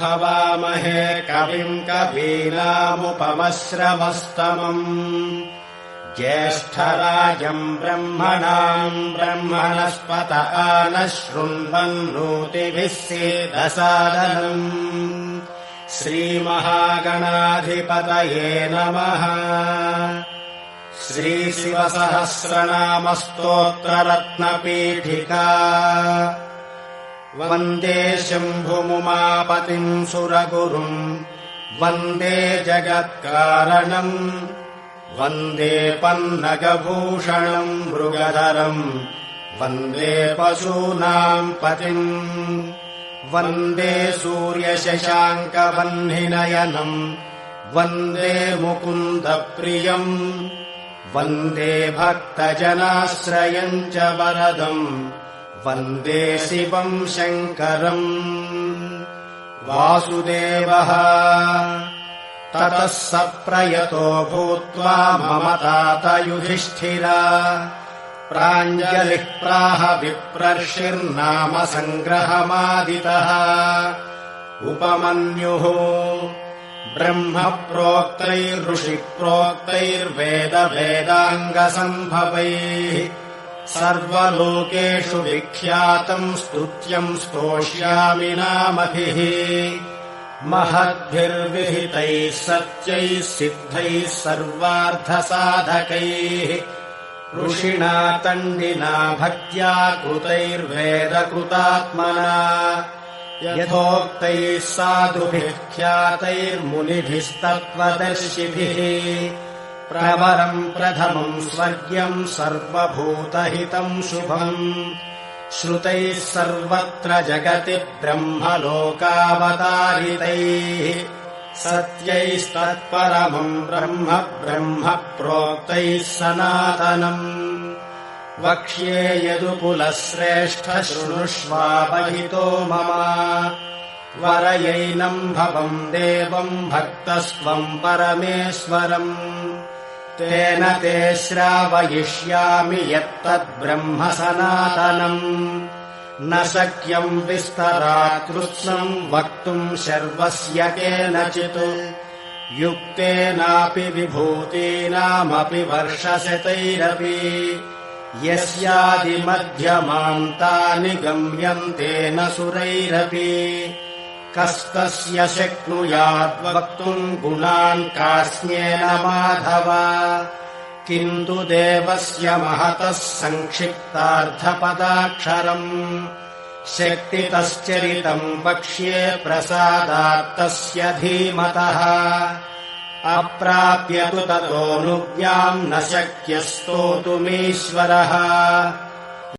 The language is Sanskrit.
हवामहे कविम् कवीनामुपमश्रवस्तमम् ज्येष्ठराजम् ब्रह्मणाम् ब्रह्मणस्पत नः शृण्वन्नोतिभिः सेदसादनम् श्रीमहागणाधिपतये नमः। श्रीशिवसहस्रनामस्तोत्ररत्नपीठिका वन्दे शम्भुमुमापतिम् सुरगुरुम् वन्दे जगत्कारणम् वन्दे पन्नगभूषणम् मृगधरम् वन्दे पशूनाम् पतिम् वन्दे सूर्यशशाङ्कवह्निनयनम् वन्दे मुकुन्दप्रियम् वन्दे भक्तजनाश्रयम् च वरदम् वन्दे शिवम् शङ्करम्। वासुदेवः ततः स प्रयतो भूत्वा मम तात युधिष्ठिरा प्राञ्जलिः प्राह विप्रर्षिर्नाम सङ्ग्रहमादितः उपमन्युः ब्रह्म प्रोक्तैर्ऋषिप्रोक्तैर्वेदवेदाङ्गसम्भवैः सर्वलोकेषु विख्यातम् स्तुत्यम् स्तोष्यामि नामभिः महद्भिर्विहितैः सत्यैः सिद्धैः सर्वार्थसाधकैः ऋषिणा तण्डिना भक्त्या कृतैर्वेदकृतात्मना यथोक्तैः साधुभिः ख्यातैर्मुनिभिस्तत्त्वदर्शिभिः प्रवरम् प्रथमम् स्वर्ग्यम् सर्वभूतहितम् शुभम् श्रुतैः सर्वत्र जगति ब्रह्मलोकावतारितैः सत्यैस्तत्परमम् ब्रह्म ब्रह्म प्रोक्तैः सनातनम् वक्ष्ये यदुकुलश्रेष्ठ शृणुष्वापहितो मम वरयैनम् भवम् देवम् भक्तस्त्वम् परमेश्वरम् तेन ते श्रावयिष्यामि यत्तद्ब्रह्म सनातनम् न शक्यम् विस्तरात् कृत्स्नम् वक्तुम् शर्वस्य केनचित् युक्तेनापि विभूतीनामपि वर्षशतैरपि यस्यादिमध्यमान्तानि गम्यन्ते न सुरैरपि कस्तस्य शक्नुयाद्वक्तुम् गुणान् कास्म्येन माधव किन्तु देवस्य महतः संक्षिप्तार्थपदाक्षरम् शक्तितश्चरितम् वक्ष्ये प्रसादात्तस्य धीमतः अप्राप्य तु ततोऽनुज्ञाम् न शक्यः स्तोतुमीश्वरः।